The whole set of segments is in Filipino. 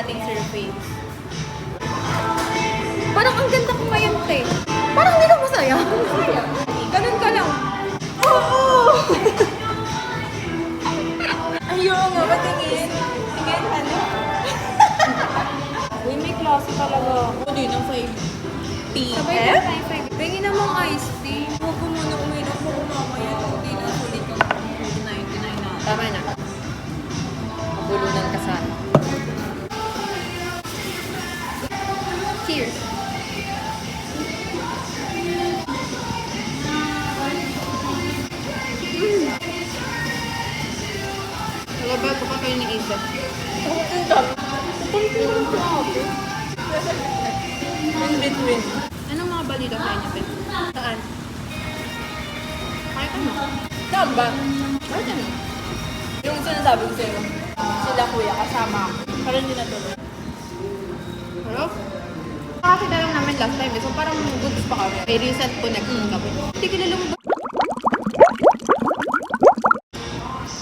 ating surface. Parang ang ganda ko ngayon, te. Parang hindi ka masaya. Ganun ka lang. Oo! Ayun nga, patingin. Tingin, ano? Uy, may klase talaga. Hindi ng 5 p.m. Sabay ka tayo 5. Tingin na mong iced tea. Huwag ko muna uminom ko mamaya. Hindi na sulit ka. 99 na. Tama na. Magulunan ka sana. Cheers! Nagabato ka kayo ni Isa. Ang dami. In between. Anong mga balita sa inyo, Ben? Saan? Kahit ano? Saan ba? Kahit ano? Yung sinasabi ko sa'yo, sila kuya kasama ako. Parang hindi natuloy. Hello? Nakakita lang namin last time eh. So parang goods pa kami. May recent connection kami. Hindi kilala mo ba?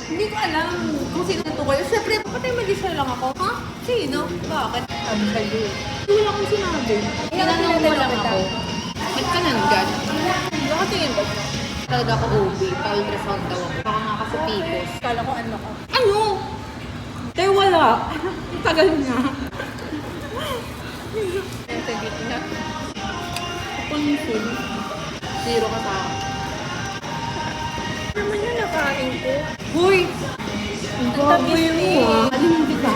Hindi ko alam kung sino ito kayo. Siyempre, patay mag-isa lang ako. Ha? Sino? Bakit? Sabi sa'yo eh. Wala akong sinabi. Tinanong mo lang ako. Ba't ka nandyan? Bakit tingin ba? Talaga ako OB. Pa-ultrasound daw ako. Baka nga kasi pipos. Kala ko ano ka. Ano? Tayo wala. Tagal na. Sa gitna. Ako yung full. Zero ka sa akin. Naman yung nakain ko. Huy! Ang baboy mo ah. Alimutin ka.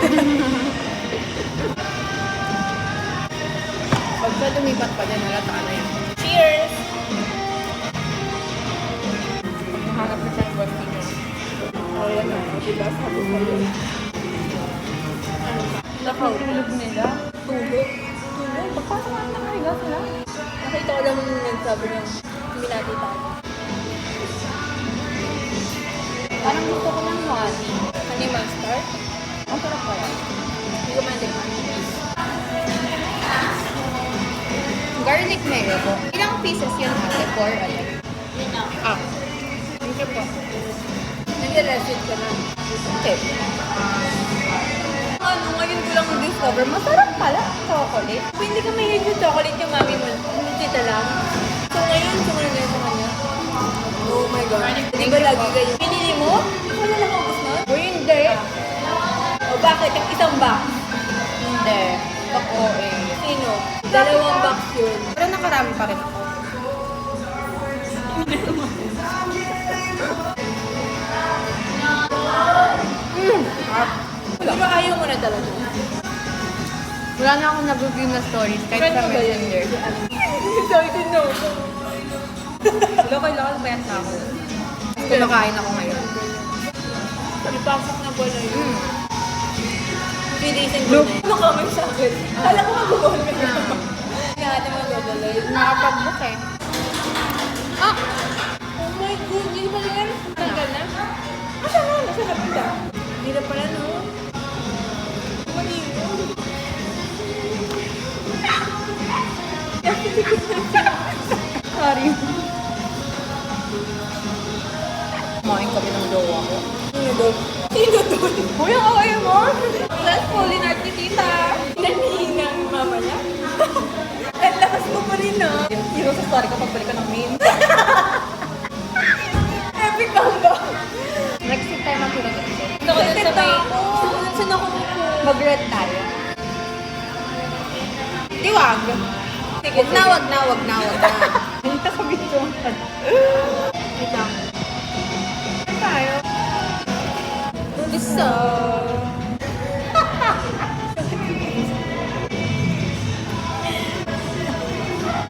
Pag sa lumipat pa dyan, halata na yan. Cheers! Pag mahanap na siya ng boyfriend niya. Ayan na. Diba? Sabi ko yun. Ano ba? Nakahulog nila. Tulog. Tulog? Pagpasok nga nakahiga sila. Nakita ko lang yung nagsabi niya. Hindi natin tayo. Parang gusto ko ng honey. Honey mustard? Ang sarap pala. Hindi ko man din garlic mayo po. Ilang pieces yun ate? 4 ano? Yun na. Ah. Thank you po. Nag-resit ka na. Okay. Ano, ngayon ko lang discover. Masarap pala. Chocolate. Kung hindi ka mahilig yung chocolate yung mami mo, tita lang. So ngayon, sumunod na yun sa kanya. Oh my God. Hindi ba lagi kayo? Pinili mo? Wala lang ako gusto nun? O hindi. O bakit? Yung isang box? Hindi. Ako eh. Sino? 2 box yun. Pero nakarami pa rin ako. Wala. Pero ayaw mo na talaga. Wala na akong nag-review na stories kahit sa Messenger. Excited na ako. Wala kailangan bayad sa ako. Kumakain ako ngayon. Ipasok na pala yun. 3 days and good night. Nakamay sa akin. Kala ko mag-gol ka na. Kaya ate mag-gol. Nakapag-book eh. Ah! Oh my God! Hindi ba yan? Tanggal na? Asa na? Nasa kapita. Hindi na pala no? Maligo. Sorry. Kumain kami ng jowa ko. Sino doon? Sino doon? Uy, ang okay mo? Let's pull in art ni tita. Nanihina ang mama niya. At lakas mo pa rin na. Hero sa story kapag balik ka ng main. Epic ka ba? Next week tayo matulog at ito. Excited ako. Saan ako mag-red tayo? Diwag. Sige, wag na. Hindi ka sa video. Wait lang. Tayo. So,